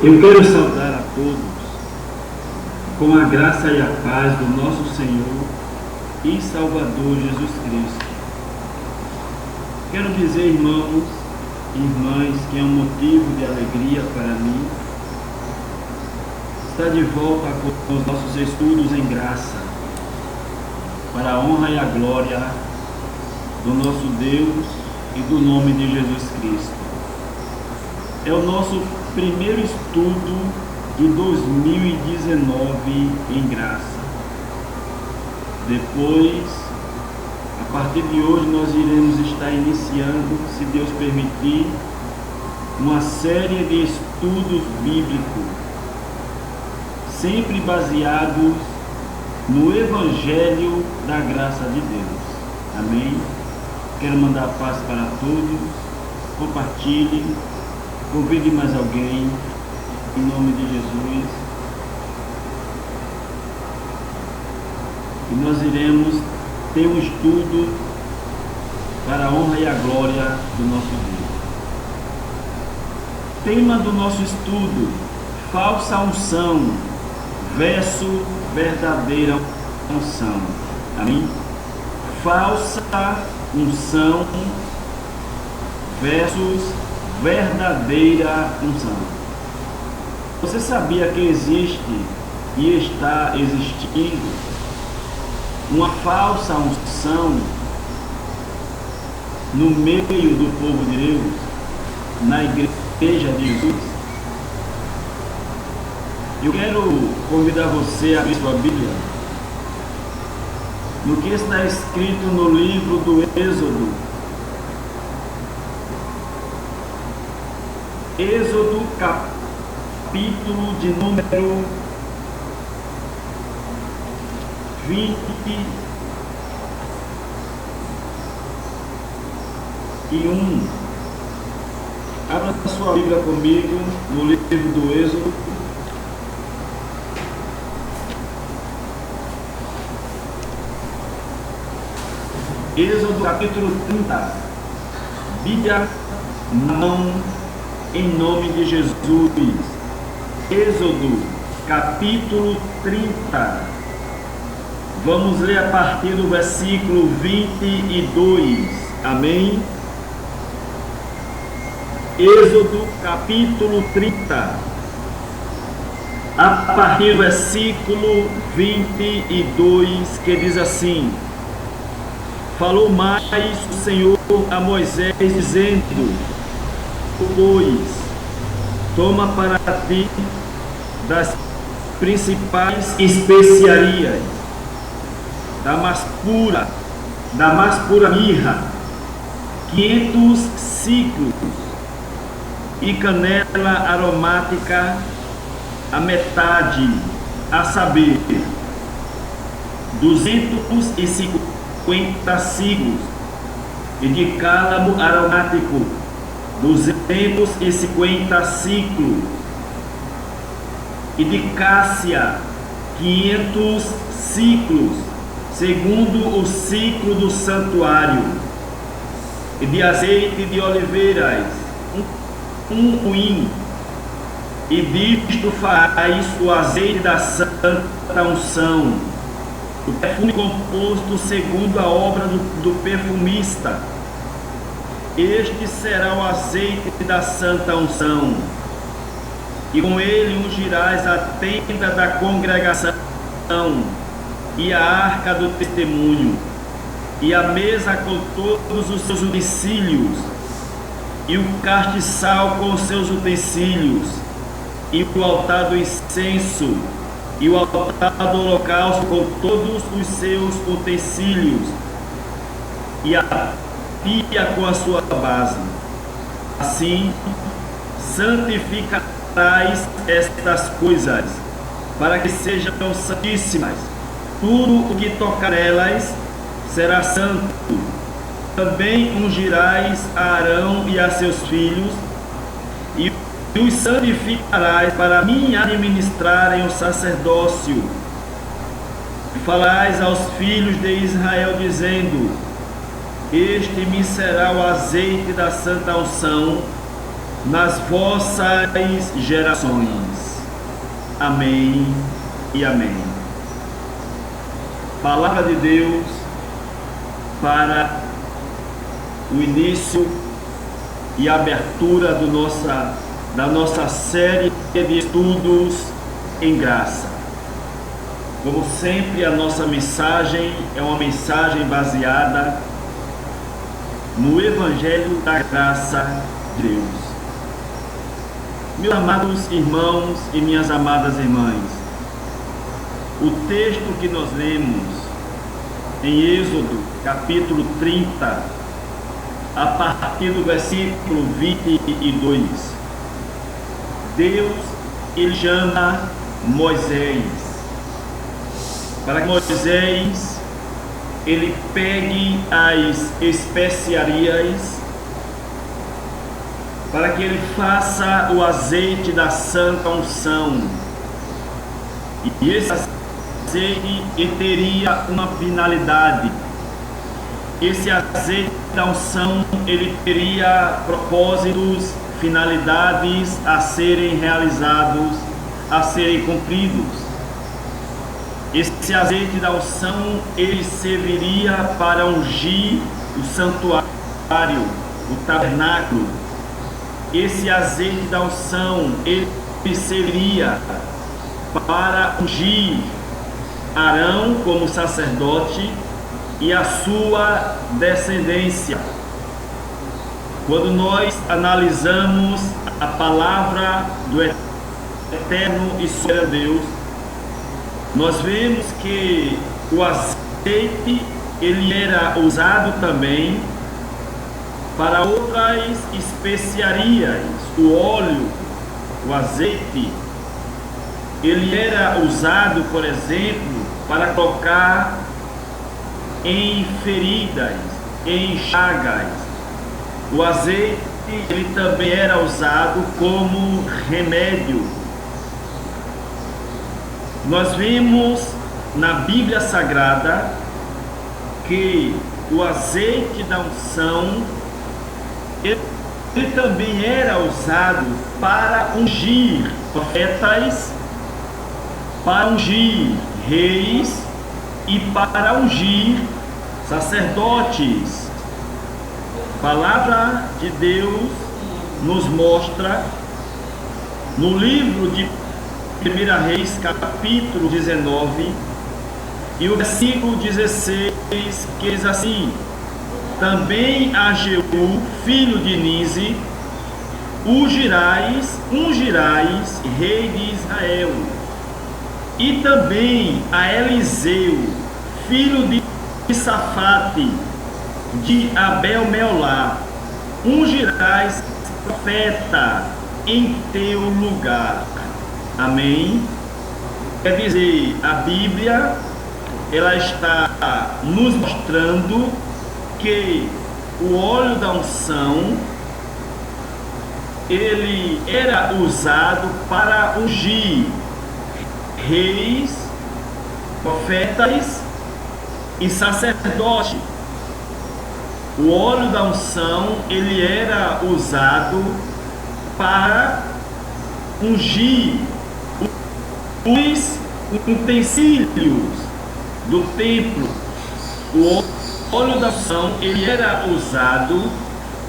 Eu quero saudar a todos com a graça e a paz do nosso Senhor e Salvador Jesus Cristo. Quero dizer, irmãos e irmãs, que é um motivo de alegria para mim estar de volta com os nossos estudos em graça, para a honra e a glória do nosso Deus e do nome de Jesus Cristo. É o nosso primeiro estudo de 2019 em graça. Depois, a partir de hoje, nós iremos estar iniciando, se Deus permitir, uma série de estudos bíblicos, sempre baseados no Evangelho da graça de Deus. Amém? Quero mandar paz para todos. Compartilhe. Convide mais alguém, em nome de Jesus. E nós iremos ter um estudo para a honra e a glória do nosso Deus. Tema do nosso estudo: falsa unção versus verdadeira unção. Amém? Falsa unção versus verdadeira unção. Você sabia que existe e está existindo uma falsa unção no meio do povo de Deus, na igreja de Jesus? Eu quero convidar você a abrir sua Bíblia no que está escrito no livro do Êxodo, capítulo de número 21. Abra sua Bíblia comigo no livro do Êxodo. Êxodo, capítulo 30. Bíblia na mão, em nome de Jesus. Êxodo, capítulo 30. Vamos ler a partir do versículo 22. Amém? Êxodo, capítulo 30. A partir do versículo 22, que diz assim: falou mais o Senhor a Moisés, dizendo: pois toma para ti das principais especiarias, da mais pura mirra, 500 siclos, e canela aromática a metade, a saber, 250 siclos, e de cálamo aromático 250 ciclos, e de cássia 500 ciclos, segundo o ciclo do santuário, e de azeite de oliveiras um ruim, e disto faz o azeite da santa unção, o perfume composto segundo a obra do perfumista. Este será o azeite da santa unção, e com ele ungirás a tenda da congregação, e a arca do testemunho, e a mesa com todos os seus utensílios, e o castiçal com os seus utensílios, e o altar do incenso, e o altar do holocausto com todos os seus utensílios, e a pia com a sua base. Assim santificarás estas coisas, para que sejam santíssimas. Tudo o que tocar nelas será santo. Também ungirás a Arão e a seus filhos, e os santificarás para mim administrarem o sacerdócio. E falarás aos filhos de Israel, dizendo: este me será o azeite da santa unção, nas vossas gerações. Amém e amém. Palavra de Deus para o início e abertura da nossa série de estudos em graça. Como sempre, a nossa mensagem é uma mensagem baseada no Evangelho da Graça de Deus. Meus amados irmãos e minhas amadas irmãs, o texto que nós lemos em Êxodo, capítulo 30, a partir do versículo 22, Deus, ele chama Moisés, para que Moisés, ele pegue as especiarias, para que ele faça o azeite da santa unção. E esse azeite teria uma finalidade. Esse azeite da unção, ele teria propósitos, finalidades a serem realizados, a serem cumpridos. Esse azeite da unção, ele serviria para ungir o santuário, o tabernáculo. Esse azeite da unção, ele serviria para ungir Arão como sacerdote e a sua descendência. Quando nós analisamos a palavra do eterno e soberano Deus, nós vemos que o azeite, ele era usado também para outras especiarias. O óleo, o azeite, ele era usado, por exemplo, para colocar em feridas, em chagas. O azeite, ele também era usado como remédio. Nós vemos na Bíblia Sagrada que o azeite da unção, ele também era usado para ungir profetas, para ungir reis e para ungir sacerdotes. A palavra de Deus nos mostra no livro de 1 Reis, capítulo 19, e o versículo 16, que diz assim: também a Jeú, filho de Nise, ungirás, rei de Israel. E também a Eliseu, filho de Safate, de Abel-Meolá, ungirás profeta em teu lugar. Amém? Quer dizer, a Bíblia, ela está nos mostrando que o óleo da unção, ele era usado para ungir reis, profetas e sacerdotes. O óleo da unção, ele era usado para ungir os utensílios do templo. O óleo da unção, ele era usado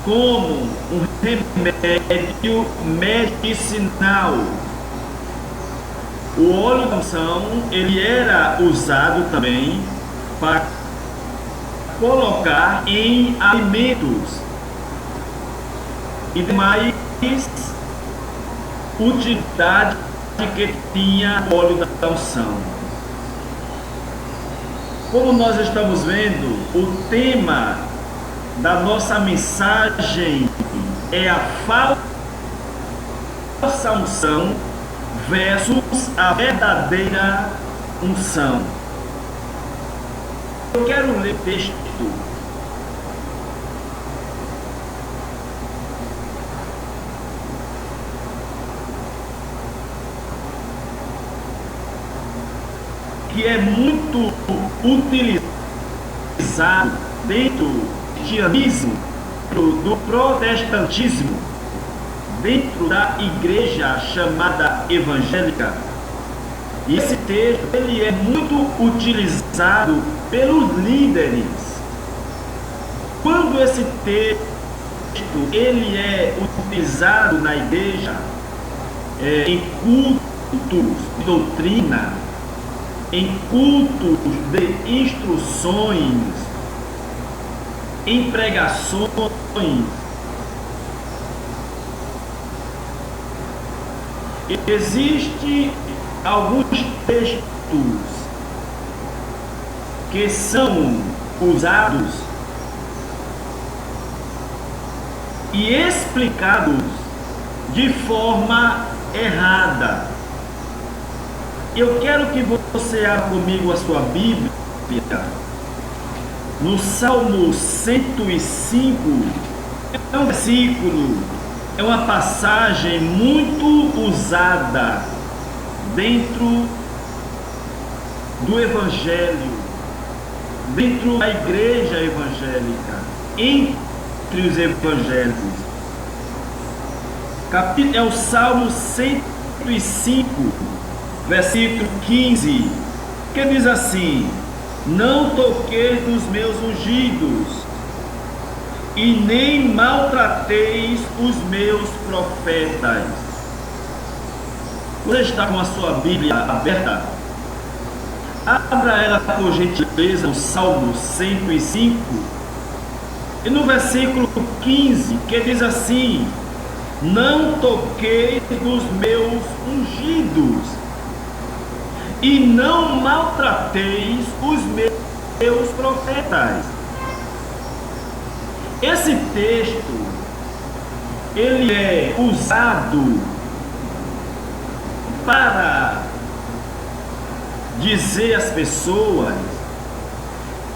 como um remédio medicinal. O óleo da unção, ele era usado também para colocar em alimentos e demais utilidade que tinha o óleo da unção. Como nós estamos vendo, o tema da nossa mensagem é a falsa unção versus a verdadeira unção. Eu quero ler o texto que é muito utilizado dentro do cristianismo, do protestantismo, dentro da igreja chamada evangélica. E esse texto ele é muito utilizado pelos líderes. Quando esse texto ele é utilizado na igreja, em cultos de doutrina, em cultos de instruções, em pregações, existem alguns textos que são usados e explicados de forma errada. Eu quero que você abra comigo a sua Bíblia no Salmo 105. É um versículo, é uma passagem muito usada dentro do Evangelho, dentro da igreja evangélica, entre os evangélicos. É o Salmo 105, versículo 15, que diz assim: não toqueis nos meus ungidos, e nem maltrateis os meus profetas. Você está com a sua Bíblia aberta? Abra ela por gentileza no Salmo 105, e no versículo 15, que diz assim: não toqueis nos meus ungidos, e não maltrateis os meus profetas. Esse texto ele é usado para dizer às pessoas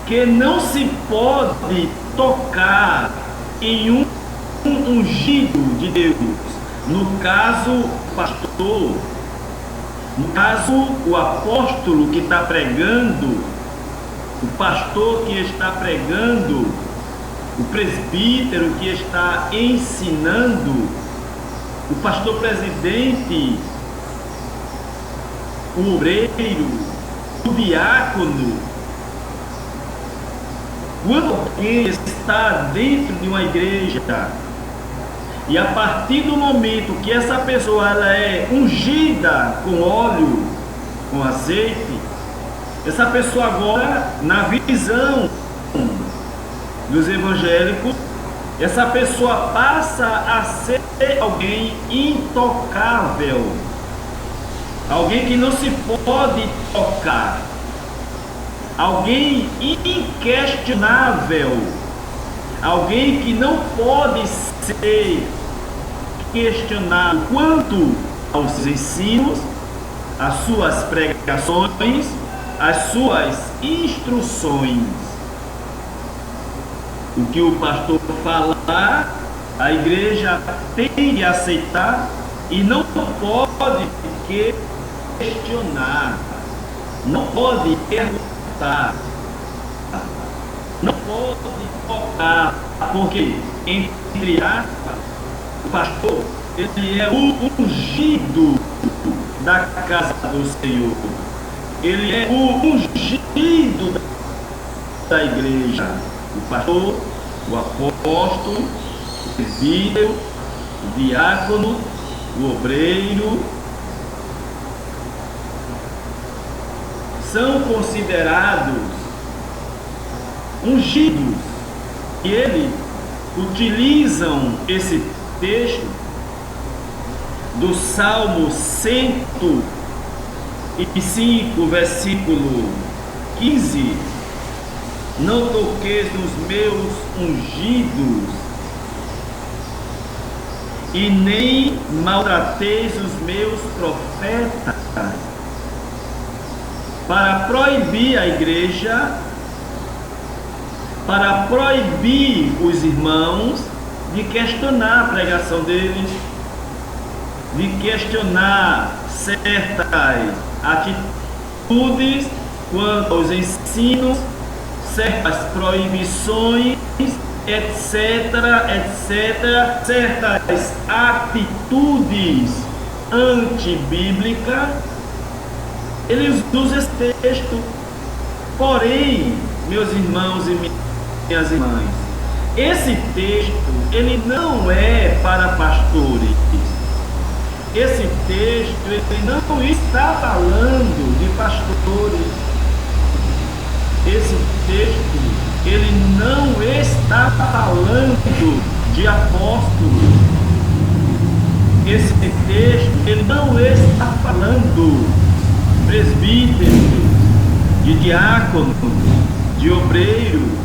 que não se pode tocar em um ungido de Deus, no caso o pastor, no caso o apóstolo que está pregando, o pastor que está pregando, o presbítero que está ensinando, o pastor presidente, o obreiro, o diácono. Quando alguém está dentro de uma igreja e a partir do momento que essa pessoa ela é ungida com óleo, com azeite, essa pessoa agora, na visão dos evangélicos, essa pessoa passa a ser alguém intocável, alguém que não se pode tocar, alguém inquestionável, alguém que não pode ser questionado quanto aos ensinos, às suas pregações, às suas instruções. O que o pastor falar, a igreja tem que aceitar e não pode questionar, não pode perguntar, não pode tocar, porque, entre aspas, o pastor, ele é o ungido da casa do Senhor, ele é o ungido da igreja. O pastor, o apóstolo, o presbítero, o diácono, o obreiro são considerados ungidos, e eles utilizam esse texto do Salmo 105, versículo 15: não toqueis nos meus ungidos, e nem maltrateis os meus profetas, para proibir a igreja, para proibir os irmãos de questionar a pregação deles, de questionar certas atitudes quanto aos ensinos, certas proibições etc, etc, certas atitudes antibíblicas, eles usam esse texto. Porém, meus irmãos e minhas irmãs, esse texto, ele não é para pastores. Esse texto, ele não está falando de pastores. Esse texto, ele não está falando de apóstolos. Esse texto, ele não está falando de presbíteros, de diáconos, de obreiros.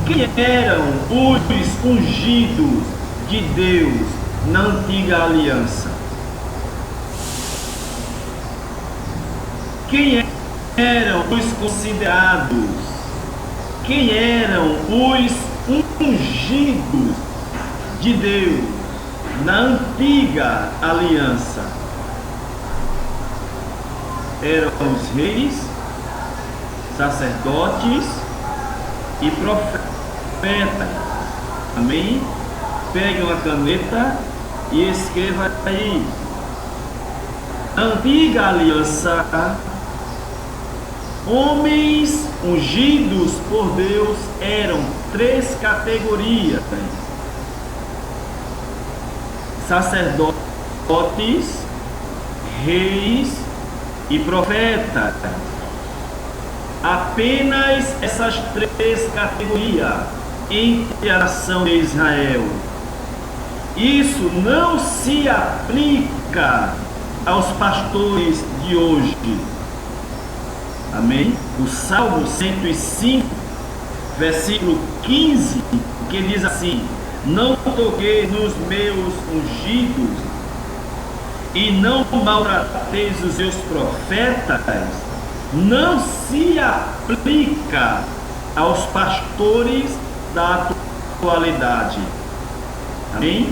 Quem eram os ungidos de Deus na antiga aliança? Quem eram os considerados? Quem eram os ungidos de Deus na antiga aliança? Eram os reis, sacerdotes e profetas. Amém? Pegue uma caneta e escreva aí. Na antiga aliança, homens ungidos por Deus eram 3 categorias: sacerdotes, reis e profetas. Apenas essas 3 categorias entre a nação de Israel. Isso não se aplica aos pastores de hoje. Amém? O Salmo 105, versículo 15, que diz assim: não toquei nos meus ungidos e não maltrateis os meus profetas, não se aplica aos pastores da atualidade. Amém?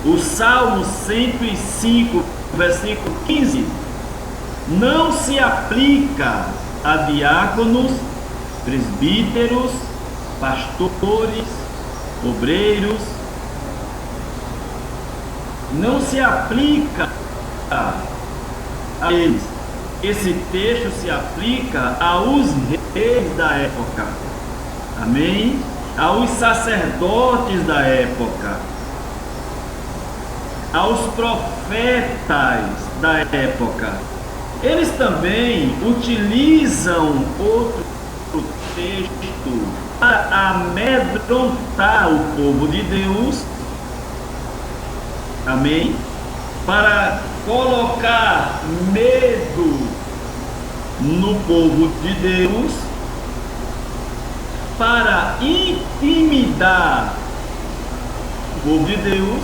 O Salmo 105, versículo 15, não se aplica a diáconos, presbíteros, pastores, obreiros. Não se aplica a eles. Esse texto se aplica aos reis da época. Amém? Aos sacerdotes da época, aos profetas da época. Eles também utilizam outro texto para amedrontar o povo de Deus. Amém? Para colocar medo no povo de Deus, para intimidar o povo de Deus.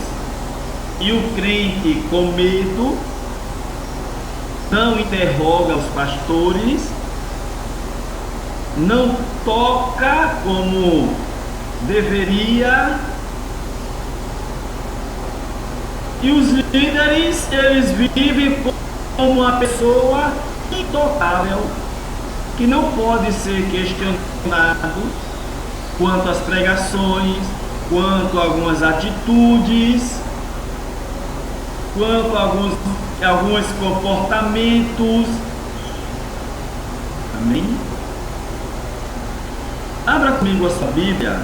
E o crente com medo não interroga os pastores, não toca como deveria. E os líderes, eles vivem como uma pessoa intocável, que não pode ser questionado quanto às pregações, quanto a algumas atitudes, quanto a alguns comportamentos. Amém? Abra comigo a sua Bíblia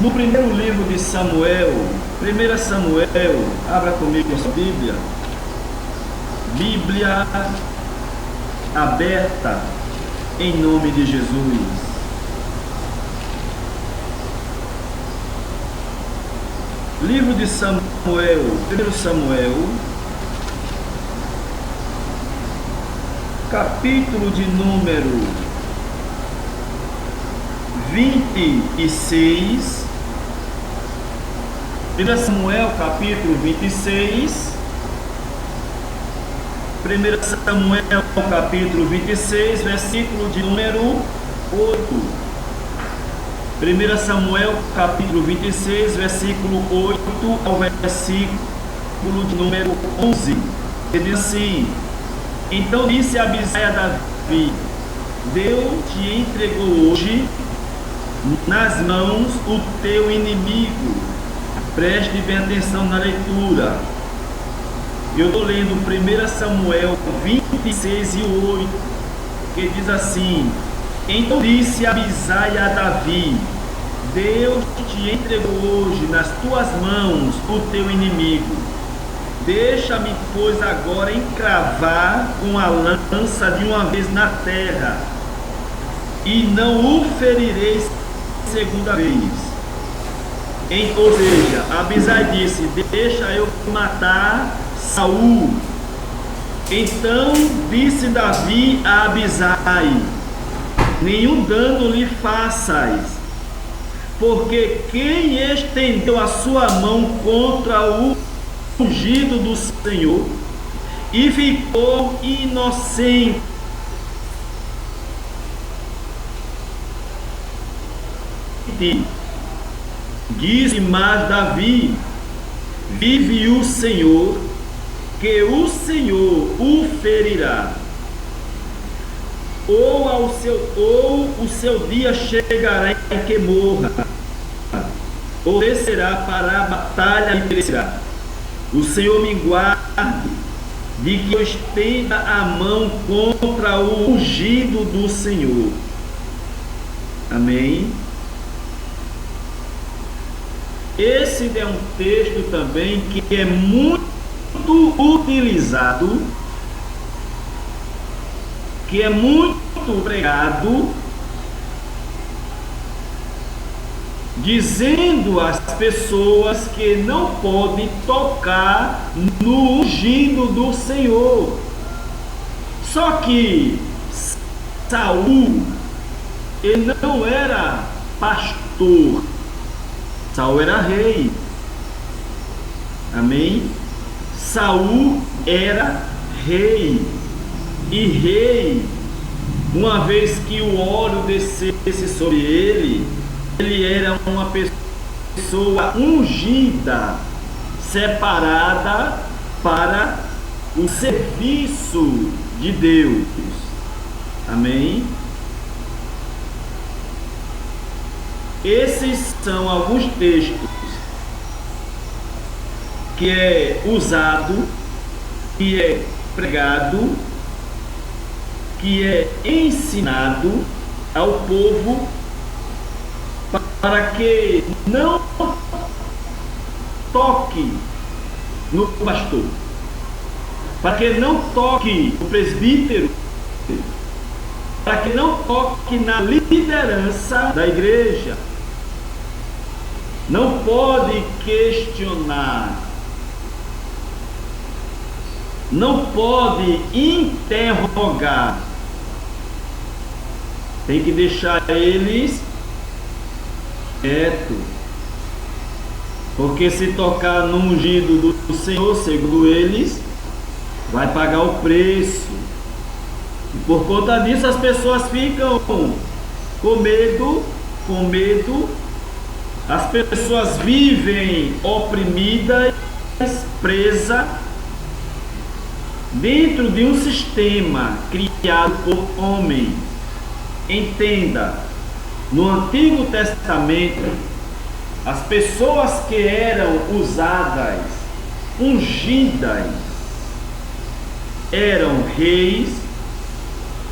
no primeiro livro de Samuel, 1 Samuel. Abra comigo a sua Bíblia. Bíblia aberta em nome de Jesus. Livro de Samuel, 1 Samuel, capítulo de número 26. 1 Samuel, capítulo 26. 1 Samuel, capítulo 26, versículo de número 8. 1 Samuel, capítulo 26, versículo 8 ao versículo de número 11. Ele diz assim: então disse Abisai a Davi: Deus te entregou hoje nas mãos o teu inimigo. Preste bem atenção na leitura. Eu estou lendo 1 Samuel 26 e 8, que diz assim: Então disse Abisai a Davi: Deus te entregou hoje nas tuas mãos o teu inimigo. Deixa-me, pois, agora encravar com a lança de uma vez na terra, e não o ferirei segunda vez. Ou seja, Abisai disse: deixa eu matar Saul. Então disse Davi a Abisai: nenhum dano lhe faças, porque quem estendeu a sua mão contra o ungido do Senhor e ficou inocente. Disse mais Davi: vive o Senhor, que o Senhor o ferirá, ou o seu dia chegará em que morra, ou descerá para a batalha e perecerá. O Senhor me guarde de que eu estenda a mão contra o ungido do Senhor. Amém? Esse é um texto também que é muito utilizado, que é muito pregado, dizendo às pessoas que não podem tocar no ungido do Senhor. Só que Saul, ele não era pastor, Saul era rei. Amém? Saul era rei. E rei, uma vez que o óleo descesse sobre ele, ele era uma pessoa ungida, separada para o serviço de Deus. Amém? Esses são alguns textos que é usado, que é pregado, que é ensinado ao povo para que não toque no pastor, para que não toque no presbítero, para que não toque na liderança da igreja. Não pode questionar, não pode interrogar, tem que deixar eles quietos, porque se tocar no ungido do Senhor, segundo eles, vai pagar o preço. E por conta disso as pessoas ficam com medo, as pessoas vivem oprimidas, presas dentro de um sistema criado por homens. Entenda, no Antigo Testamento, as pessoas que eram usadas, ungidas, eram reis,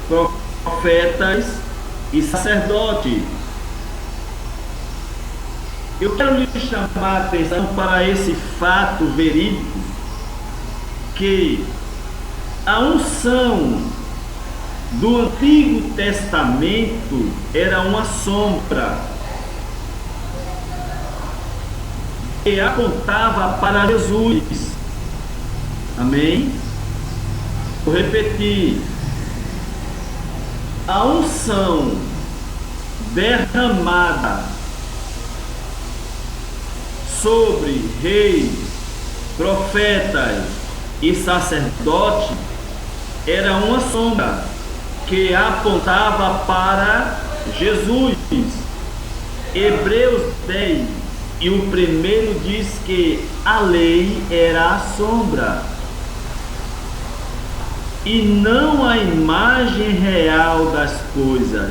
profetas e sacerdotes. Eu quero lhe chamar a atenção para esse fato verídico, que a unção do Antigo Testamento era uma sombra que apontava para Jesus. Amém? Vou repetir. A unção derramada sobre reis, profetas e sacerdotes era uma sombra que apontava para Jesus. Hebreus 10 e o primeiro diz que a lei era a sombra e não a imagem real das coisas.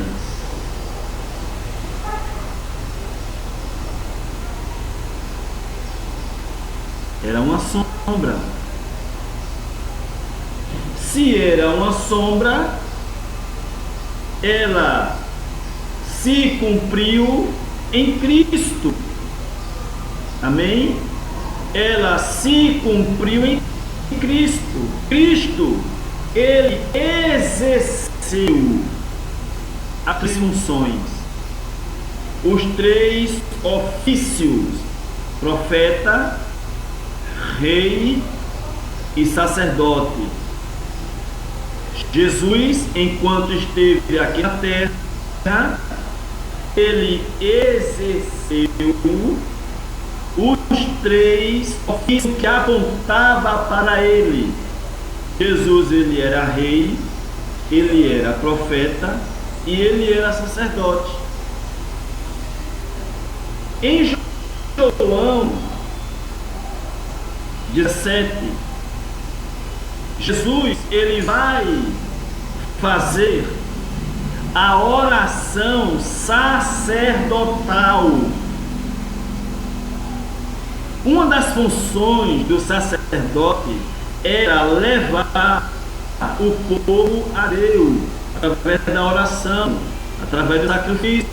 Era uma sombra. Se era uma sombra, ela se cumpriu em Cristo. Amém? Ela se cumpriu em Cristo. Cristo, ele exerceu as três funções, os três ofícios: profeta, rei e sacerdote. Jesus, enquanto esteve aqui na terra, ele exerceu os três ofícios que apontava para ele. Jesus, ele era rei, ele era profeta e ele era sacerdote. Em João 17, Jesus, ele vai fazer a oração sacerdotal. Uma das funções do sacerdote era levar o povo a Deus, através da oração, através do sacrifício.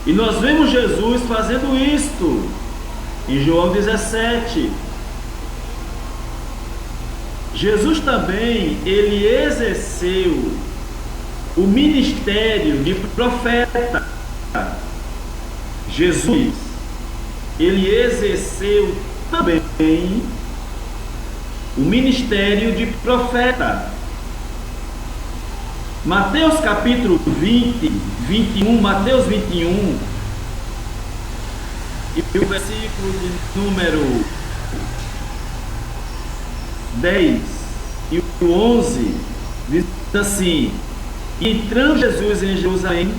E nós vemos Jesus fazendo isto em João 17. Jesus também, ele exerceu o ministério de profeta. Jesus, ele exerceu também o ministério de profeta. Mateus capítulo 20, 21, Mateus 21, e o versículo de número 10 e o 11, diz assim: entrando Jesus em Jerusalém,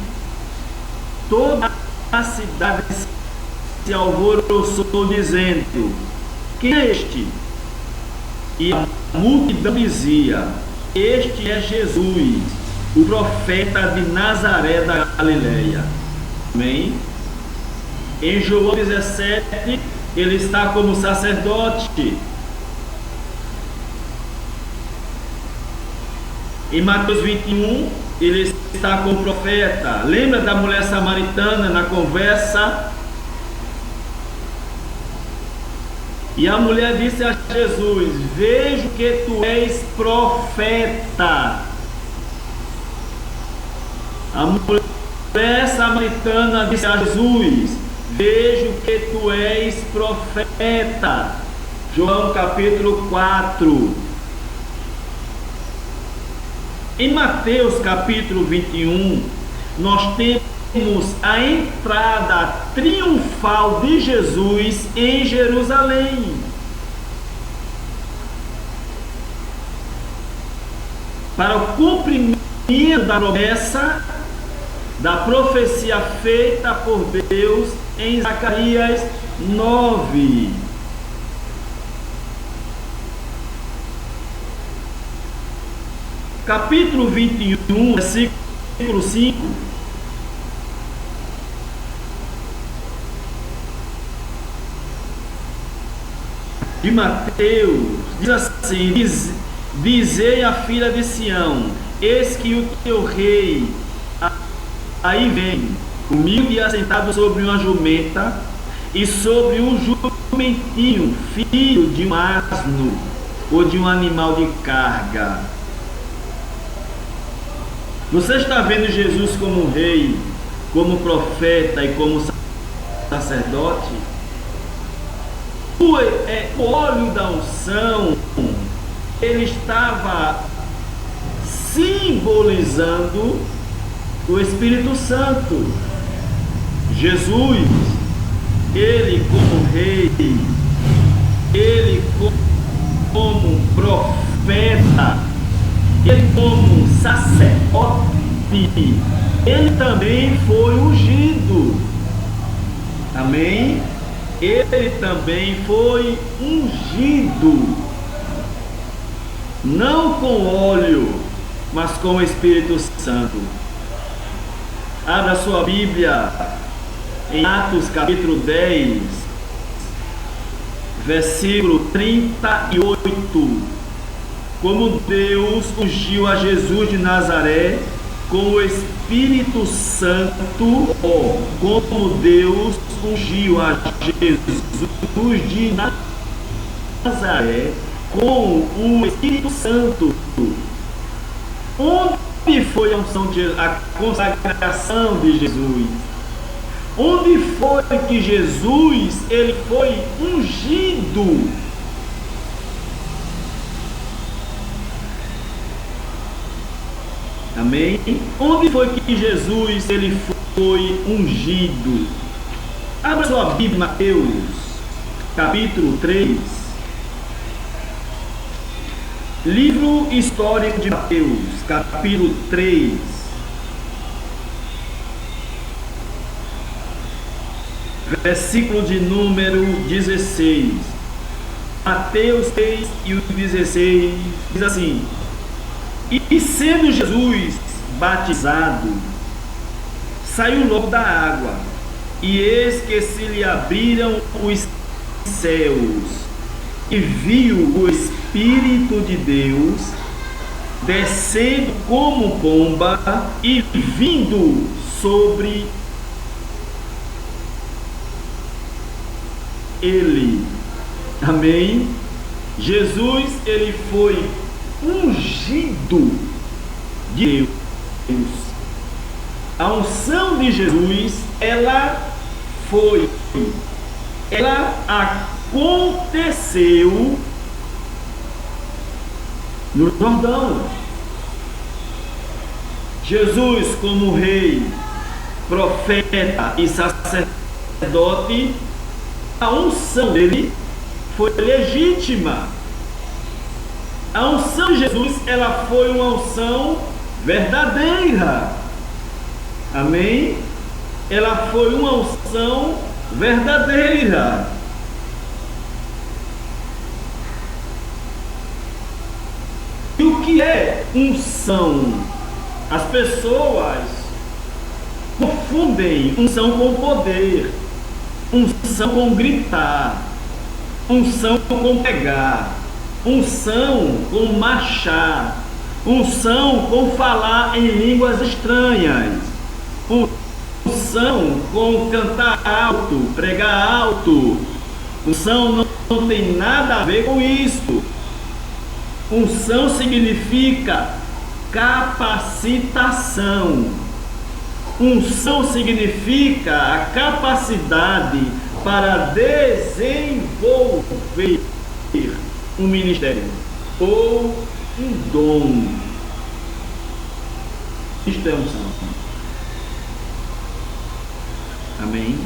toda a cidade se alvoroçou, dizendo: quem é este? E a multidão dizia: este é Jesus, o profeta de Nazaré da Galileia. Amém? Em João 17, ele está como sacerdote. Em Mateus 21, ele está como profeta. Lembra da mulher samaritana na conversa? E a mulher disse a Jesus: vejo que tu és profeta. A mulher samaritana disse a Jesus: vejo que tu és profeta. João capítulo 4. Em Mateus capítulo 21, nós temos a entrada triunfal de Jesus em Jerusalém. Para o cumprimento da promessa, da profecia feita por Deus em Zacarias 9. Capítulo 21, versículo 5. De Mateus, diz assim: dizei à filha de Sião: eis que o teu rei aí vem, humilde e assentado sobre uma jumenta, e sobre um jumentinho, filho de um asno, ou de um animal de carga. Você está vendo Jesus como rei, como profeta e como sacerdote? O óleo da unção, ele estava simbolizando o Espírito Santo. Jesus, ele como rei, ele como profeta, ele como sacerdote, ele também foi ungido. Amém? Ele também foi ungido, não com óleo, mas com o Espírito Santo. Abra sua Bíblia em Atos capítulo 10. versículo 38. Como Deus ungiu a Jesus de Nazaré com o Espírito Santo, como Deus ungiu a Jesus de Nazaré com o Espírito Santo. Onde foi a consagração de Jesus? Onde foi que Jesus ele foi ungido? Amém? Onde foi que Jesus ele foi ungido? Abra sua Bíblia, Mateus, capítulo 3. Livro histórico de Mateus, capítulo 3. Versículo de número 16. Mateus 3 e o 16 diz assim: E sendo Jesus batizado, saiu logo da água, e eis que se lhe abriram os céus, e viu o Espírito de Deus descendo como pomba e vindo sobre ele. Amém? Jesus, ele foi ungido de Deus. A unção de Jesus, ela aconteceu no Jordão. Jesus, como rei, profeta e sacerdote, a unção dele foi legítima. A unção de Jesus, ela foi uma unção verdadeira. Amém? Ela foi uma unção verdadeira. E o que é unção? As pessoas confundem unção com poder, unção com gritar, unção com pegar, unção com marchar, unção com falar em línguas estranhas, unção com cantar alto, pregar alto. Unção não tem nada a ver com isso. Unção significa capacitação. Unção significa a capacidade para desenvolver um ministério ou um dom. Isto é unção. Amém?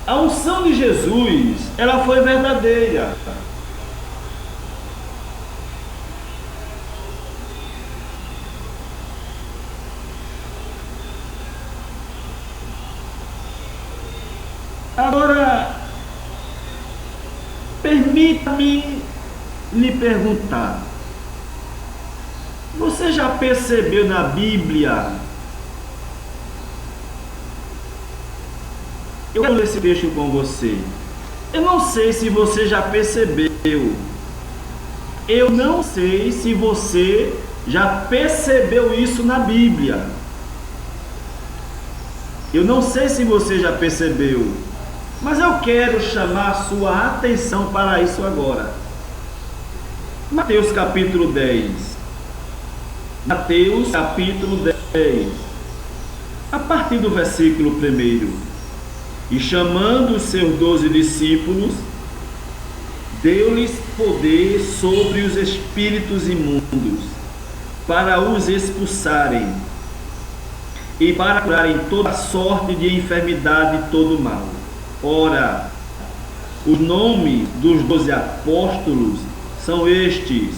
A unção de Jesus, ela foi verdadeira. Agora, permita-me lhe perguntar: você já percebeu na Bíblia? Eu quero ler esse texto com você. Eu não sei se você já percebeu. Eu não sei se você já percebeu isso na Bíblia. Eu não sei se você já percebeu. Mas eu quero chamar a sua atenção para isso agora. Mateus capítulo 10. Mateus capítulo 10. A partir do versículo 1. E chamando os seus 12 discípulos, deu-lhes poder sobre os espíritos imundos, para os expulsarem, e para curarem toda sorte de enfermidade e todo mal. Ora, os nomes dos 12 apóstolos são estes: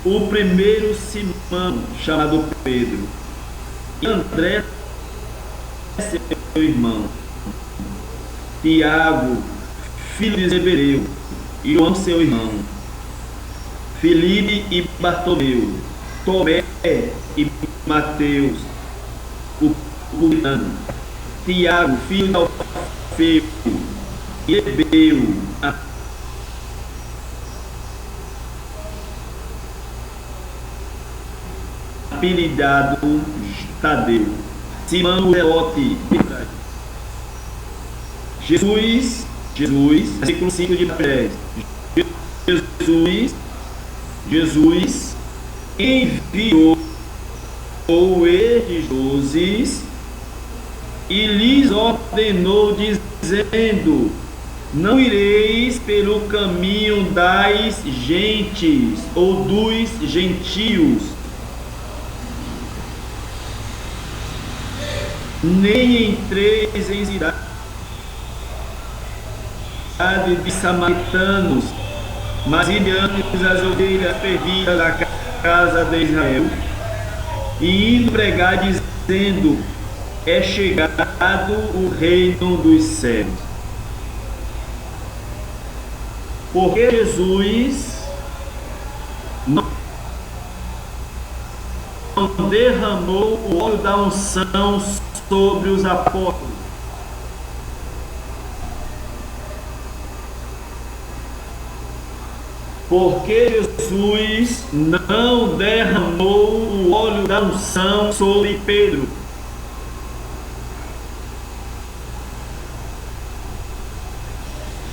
o primeiro, Simão, chamado Pedro, e André, seu irmão, Tiago, filho de Zebedeu, e João, seu irmão, Filipe e Bartolomeu, Tomé e Mateus, o publicano, Tiago, filho de Alfeu, e bebeu, apelidado Tadeu, Simão Zelote, Jesus, versículo 5 de 10. Jesus enviou estes 12 e lhes ordenou, dizendo: não ireis pelo caminho das gentes ou dos gentios, nem entreis em cidade de samaritanos, mas ide antes as ovelhas perdidas da casa de Israel, e indo pregar, dizendo: é chegado o reino dos céus. Porque Jesus não derramou o óleo da unção sobre os apóstolos. Porque Jesus não derramou o óleo da unção sobre Pedro.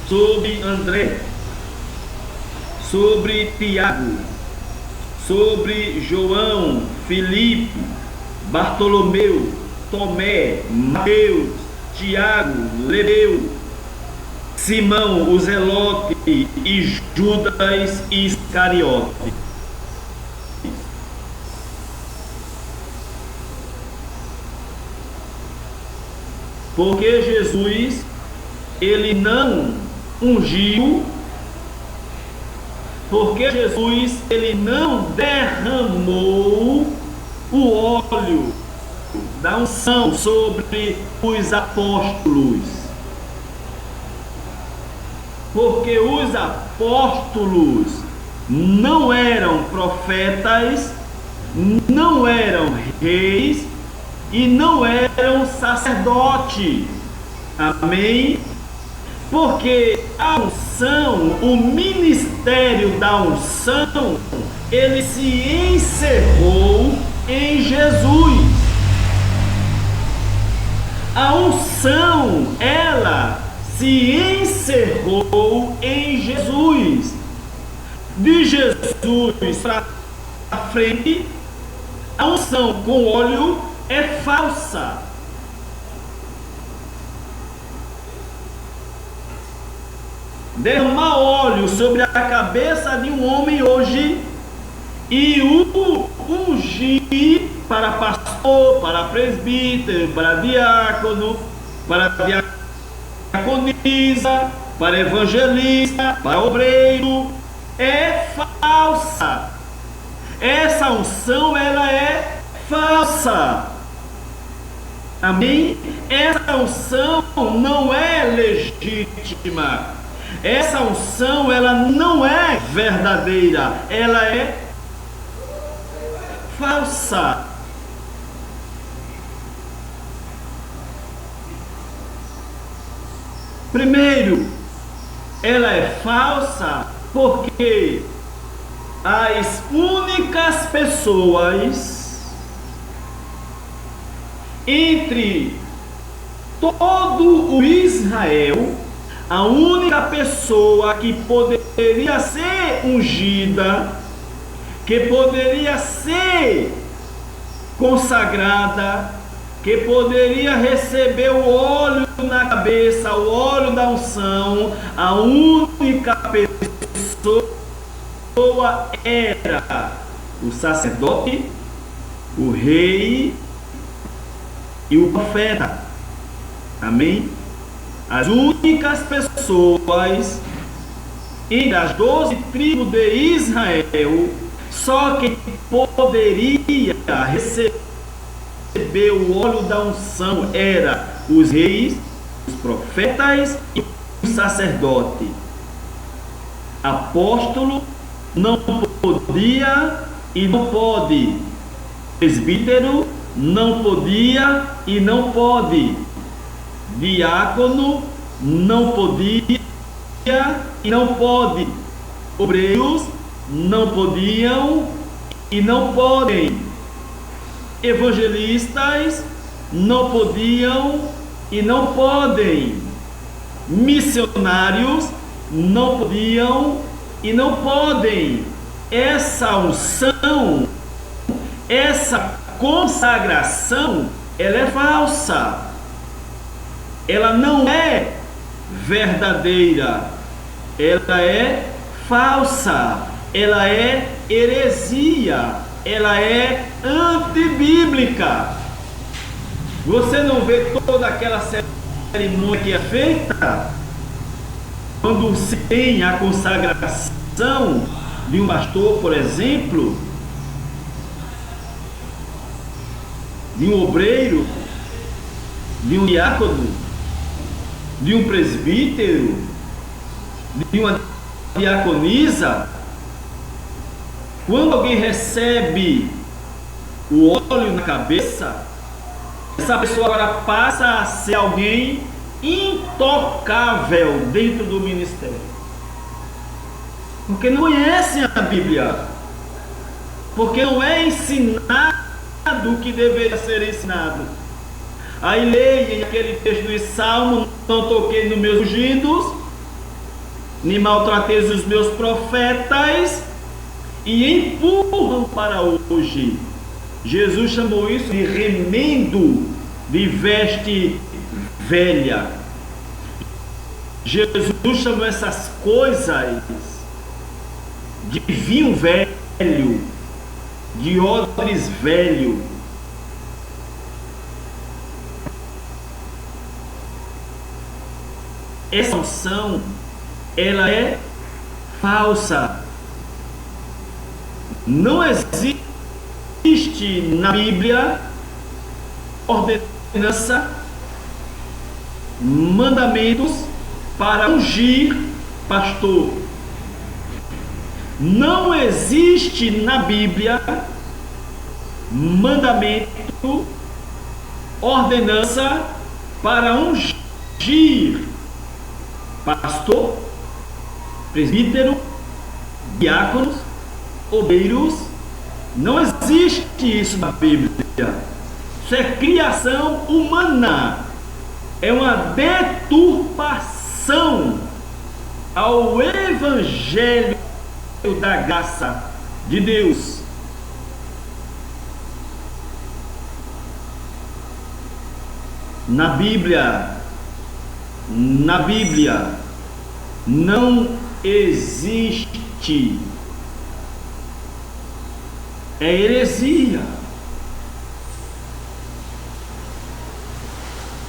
Sobre André, sobre Tiago, sobre João, Filipe, Bartolomeu, Tomé, Mateus, Tiago, Lebeu, Simão, o Zelote e Judas Iscariote. Porque Jesus, ele não ungiu, porque Jesus, ele não derramou o óleo da unção sobre os apóstolos. Porque os apóstolos não eram profetas, não eram reis e não eram sacerdotes. Amém? Porque a unção, o ministério da unção, ele se encerrou em Jesus. A unção, ela se encerrou em Jesus. De Jesus para frente, a unção com óleo é falsa. Derramar óleo sobre a cabeça de um homem hoje e o ungir para pastor, para presbítero, para diácono, para diaconisa, para evangelista, para obreiro, é falsa. Essa unção, ela é falsa. Amém? Essa unção não é legítima. Essa unção, ela não é verdadeira, ela é falsa. Primeiro, ela é falsa porque as únicas pessoas entre todo o Israel, a única pessoa que poderia ser ungida, que poderia ser consagrada, que poderia receber o óleo na cabeça, o óleo da unção, a única pessoa era o sacerdote, o rei e o profeta. Amém? As únicas pessoas entre as 12 tribos de Israel, só quem poderia receber o óleo da unção era os reis, os profetas e os sacerdotes. Apóstolo não podia e não pode. Presbítero não podia e não pode. Diácono não podia e não pode. Obreiros não podiam e não podem. Evangelistas não podiam e não podem. Missionários não podiam e não podem. Essa unção, essa consagração, ela é falsa. Ela não é verdadeira. Ela é falsa. Ela é heresia. Ela é antibíblica. Você não vê toda aquela cerimônia que é feita quando se tem a consagração de um pastor, por exemplo, de um obreiro, de um diácono, de um presbítero, de uma diaconisa. Quando alguém recebe o óleo na cabeça, essa pessoa agora passa a ser alguém intocável dentro do ministério. Porque não conhecem a Bíblia. Porque não é ensinado o que deveria ser ensinado. Aí leem aquele texto do Salmo: não toquei nos meus ungidos, nem maltratei os meus profetas, e empurram para hoje. Jesus chamou isso de remendo de veste velha. Jesus chamou essas coisas de vinho velho, de odres velho. Essa unção, ela é falsa. Não existe na Bíblia ordenança, mandamentos para ungir pastor. Não existe na Bíblia mandamento, ordenança para ungir pastor, presbítero, diáconos, obreiros. Não existe isso na Bíblia. Isso é criação humana. É uma deturpação ao evangelho da graça de Deus. Na Bíblia não existe. É heresia.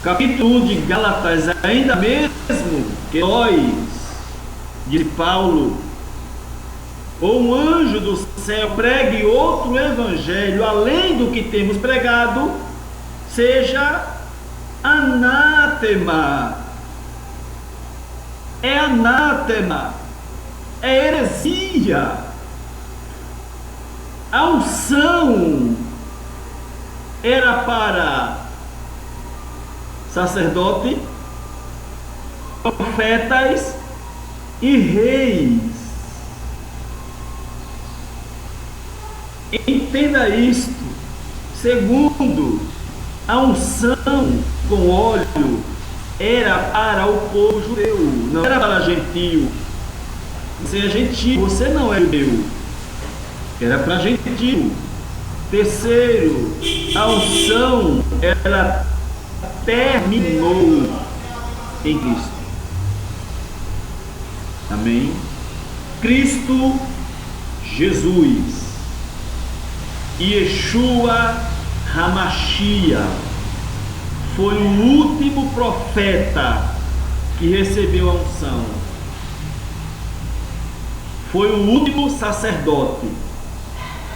Capítulo 1 de Gálatas, ainda mesmo que nós, de Paulo, ou um anjo do céu pregue outro evangelho além do que temos pregado, seja anátema. É anátema. É heresia. A unção era para sacerdote, profetas e reis. Entenda isto. Segundo, a unção com óleo era para o povo judeu, não era para gentio. Você é gentio, você não é judeu. Era para gentio. Terceiro, a unção ela terminou em Cristo. Amém? Cristo Jesus, Yeshua Hamashia, foi o último profeta que recebeu a unção. Foi o último sacerdote.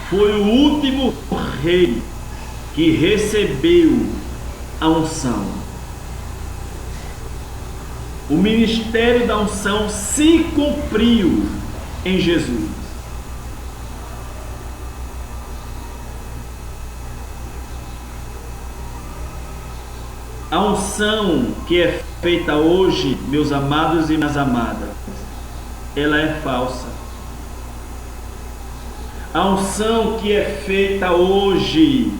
Foi o último rei que recebeu a unção. O ministério da unção se cumpriu em Jesus. A unção que é feita hoje, meus amados e minhas amadas, ela é falsa. A unção que é feita hoje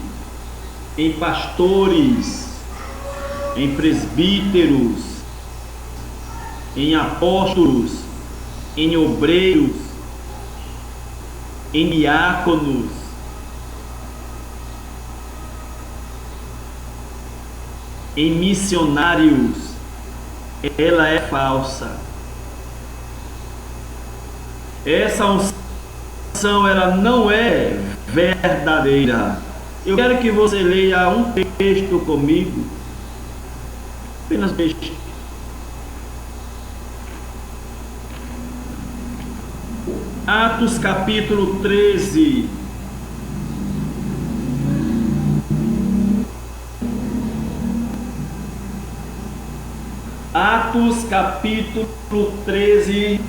em pastores, em presbíteros, em apóstolos, em obreiros, em diáconos, em missionários, ela é falsa. Essa unção, ela não é verdadeira. Eu quero que você leia um texto comigo, apenas este. Atos capítulo 13. Atos capítulo 13,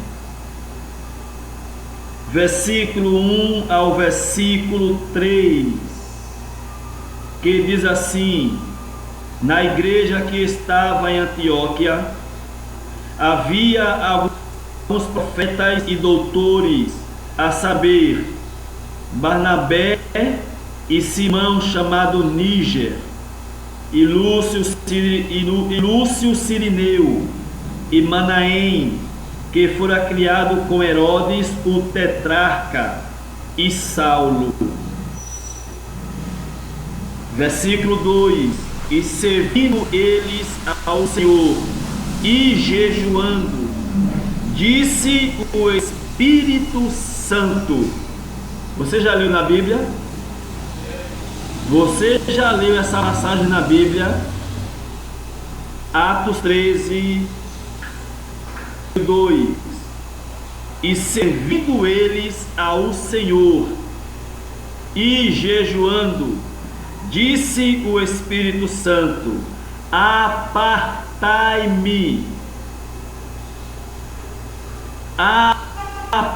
versículo 1 ao versículo 3, que diz assim: na igreja que estava em Antioquia, havia alguns profetas e doutores, a saber, Barnabé e Simão chamado Níger, e Lúcio Cirineu, e Manaém, que fora criado com Herodes o tetrarca, e Saulo. Versículo 2: e servindo eles ao Senhor e jejuando, disse o Espírito Santo. Você já leu na Bíblia? Você já leu essa passagem na Bíblia? Atos 13, 2: e servindo eles ao Senhor e jejuando, disse o Espírito Santo: apartai-me,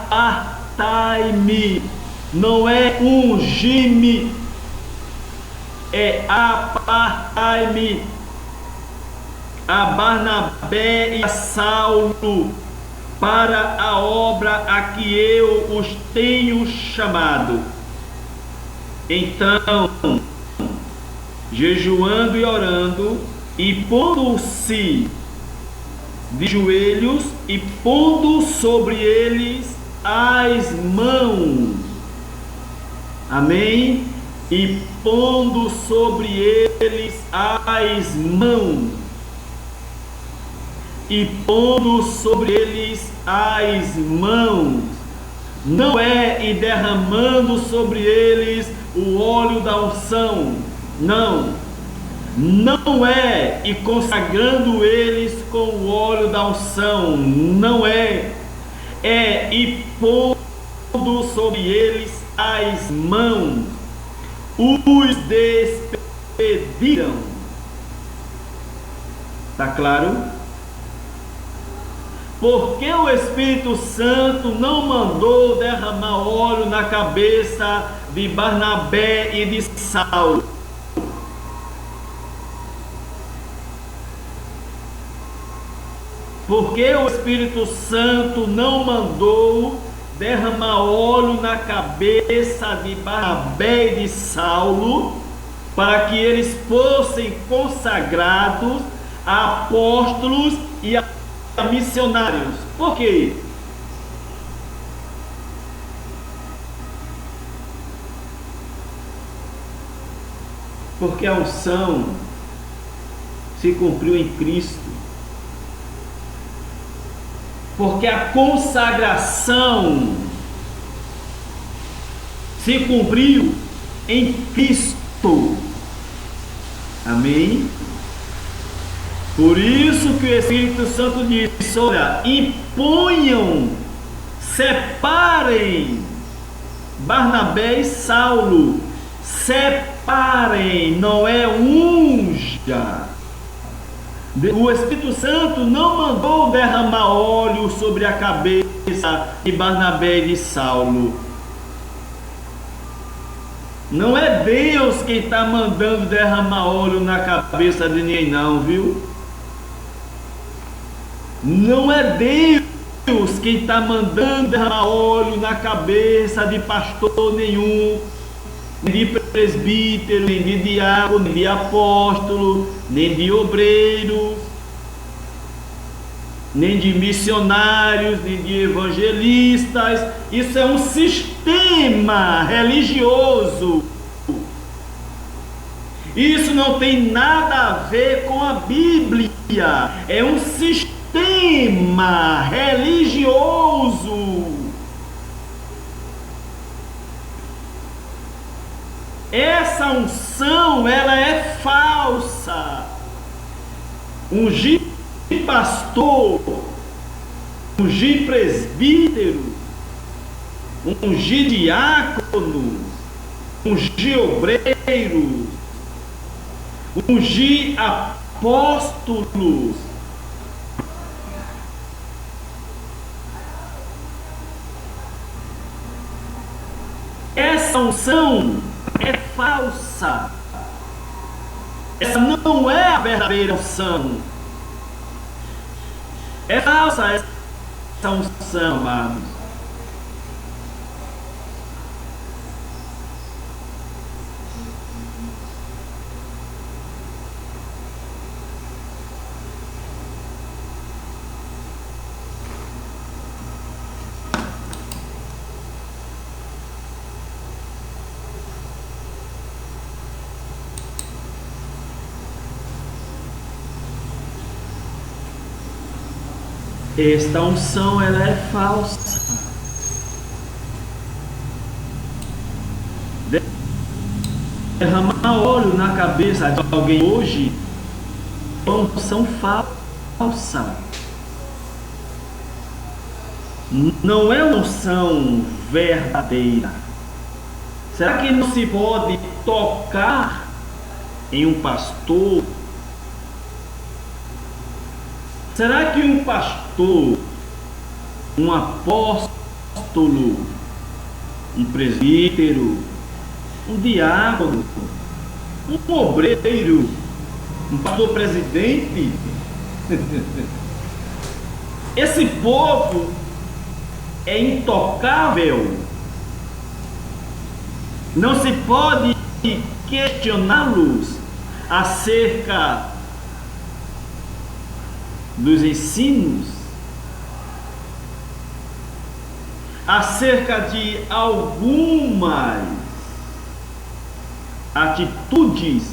apartai-me, não é ungir-me, é apartai-me, a Barnabé e a Saulo, para a obra a que eu os tenho chamado. Então, jejuando e orando, e pondo-se de joelhos, e pondo sobre eles as mãos. Amém? E pondo sobre eles as mãos, e pondo sobre eles as mãos, não é e derramando sobre eles o óleo da unção, não é e consagrando eles com o óleo da unção, não é e pondo sobre eles as mãos, os despediram. Tá claro? Porque o Espírito Santo não mandou derramar óleo na cabeça de Barnabé e de Saulo? Porque o Espírito Santo não mandou derramar óleo na cabeça de Barnabé e de Saulo, para que eles fossem consagrados a apóstolos e a missionários. Por quê? Porque a unção se cumpriu em Cristo. Porque a consagração se cumpriu em Cristo. Amém? Por isso que o Espírito Santo disse: olha, imponham, separem Barnabé e Saulo, separem, não é unja. O Espírito Santo não mandou derramar óleo sobre a cabeça de Barnabé e de Saulo. Não é Deus quem está mandando derramar óleo na cabeça de ninguém, não, viu? Não é Deus quem está mandando derramar óleo na cabeça de pastor nenhum, nem de presbítero, nem de diácono, nem de apóstolo, nem de obreiro, nem de missionários, nem de evangelistas. Isso é um sistema religioso. Isso não tem nada a ver com a Bíblia. É um sistema religioso. Essa unção, ela é falsa. Ungir pastor, ungir presbítero, ungir diácono, ungir obreiro, ungir apóstolos. Essa unção é falsa. Essa não é a verdadeira unção. É falsa essa unção, amados. Esta unção, ela é falsa. Derramar óleo na cabeça de alguém hoje é uma unção falsa. Não é uma unção verdadeira. Será que não se pode tocar em um pastor? Será que um pastor, um apóstolo, um presbítero, um diácono, um obreiro, um pastor presidente, esse povo é intocável? Não se pode questioná-los acerca dos ensinos, acerca de algumas atitudes.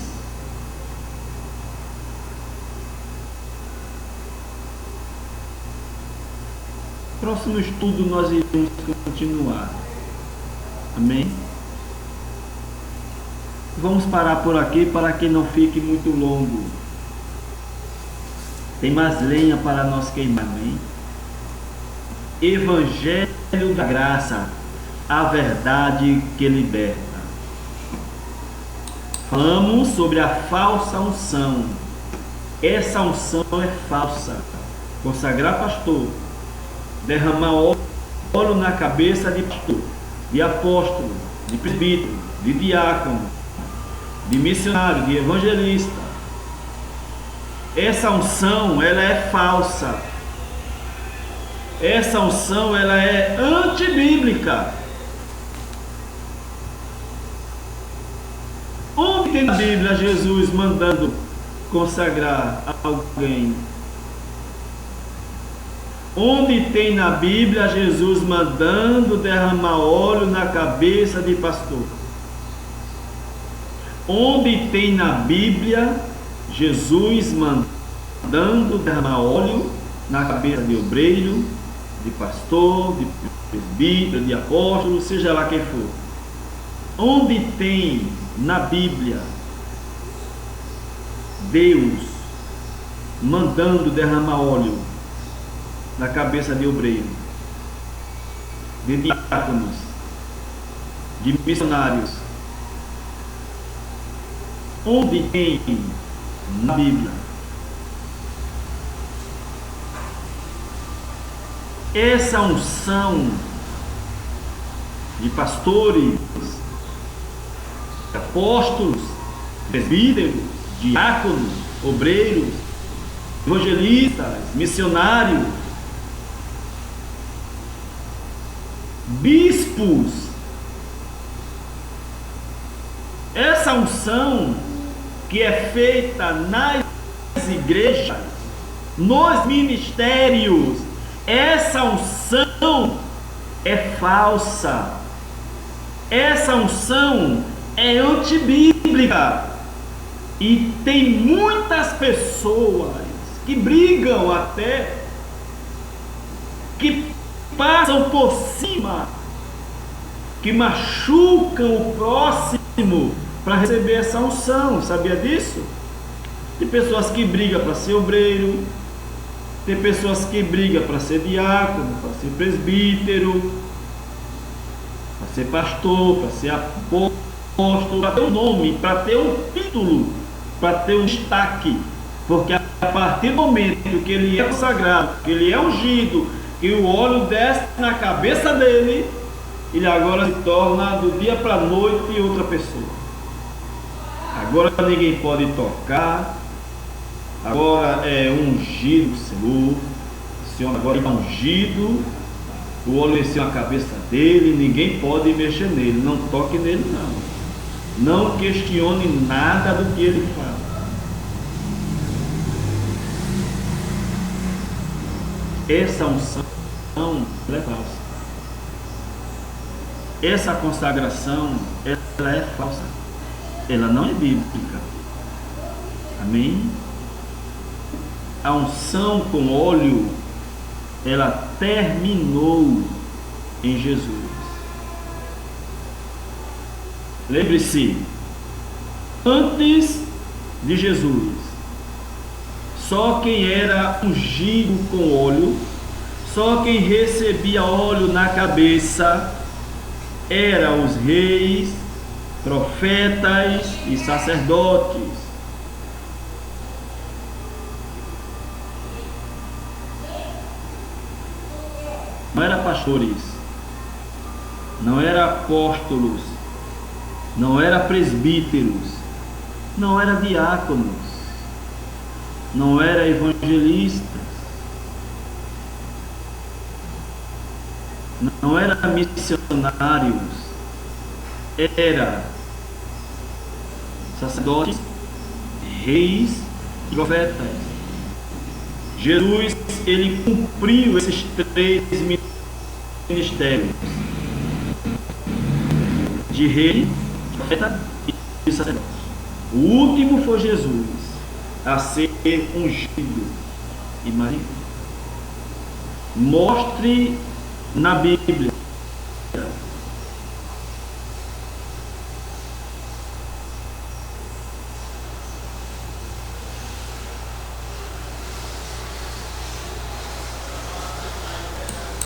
Próximo estudo nós iremos continuar. Amém? Vamos parar por aqui para que não fique muito longo. Tem mais lenha para nós queimar, amém? Evangelho da graça, a verdade que liberta. Falamos sobre a falsa unção. Essa unção é falsa. Consagrar pastor, derramar óleo na cabeça de pastor, de apóstolo, de presbítero, de diácono, de missionário, de evangelista. Essa unção, ela é falsa. Essa unção, ela é antibíblica. Onde tem na Bíblia Jesus mandando consagrar alguém? Onde tem na Bíblia Jesus mandando derramar óleo na cabeça de pastor? Onde tem na Bíblia Jesus mandando derramar óleo na cabeça de obreiro, de pastor, de presbítero, de apóstolo, seja lá quem for? Onde tem na Bíblia Deus mandando derramar óleo na cabeça de obreiro, de diáconos, de missionários? Onde tem na Bíblia? Essa unção de pastores apóstolos, presbíteros, diáconos, obreiros, evangelistas, missionários, bispos. Essa unção que é feita nas igrejas, nos ministérios, essa unção é falsa. Essa unção é antibíblica. E tem muitas pessoas que brigam até, que passam por cima, que machucam o próximo para receber essa unção. Sabia disso? Tem pessoas que brigam para ser obreiro, tem pessoas que brigam para ser diácono, para ser presbítero, para ser pastor, para ser apóstolo, para ter um nome, para ter um título, para ter um destaque. Porque a partir do momento que ele é consagrado, que ele é ungido, que o óleo desce na cabeça dele, ele agora se torna do dia para a noite outra pessoa. Agora ninguém pode tocar, agora é ungido o Senhor, o Senhor agora está ungido, o óleo desceu na cabeça dele, ninguém pode mexer nele, não toque nele não questione nada do que ele fala. Essa unção é falsa. Essa consagração ela é falsa. Ela não é bíblica. Amém? A unção com óleo, ela terminou em Jesus. Lembre-se, antes de Jesus, só quem era ungido com óleo, só quem recebia óleo na cabeça, eram os reis, profetas e sacerdotes. Não eram pastores, não eram apóstolos, não eram presbíteros, não eram diáconos, não eram evangelistas, não eram missionários, eram sacerdotes, reis e profetas. Jesus, ele cumpriu esses três ministérios de rei, profeta e sacerdote. O último foi Jesus a ser ungido. Imagine. Mostre na Bíblia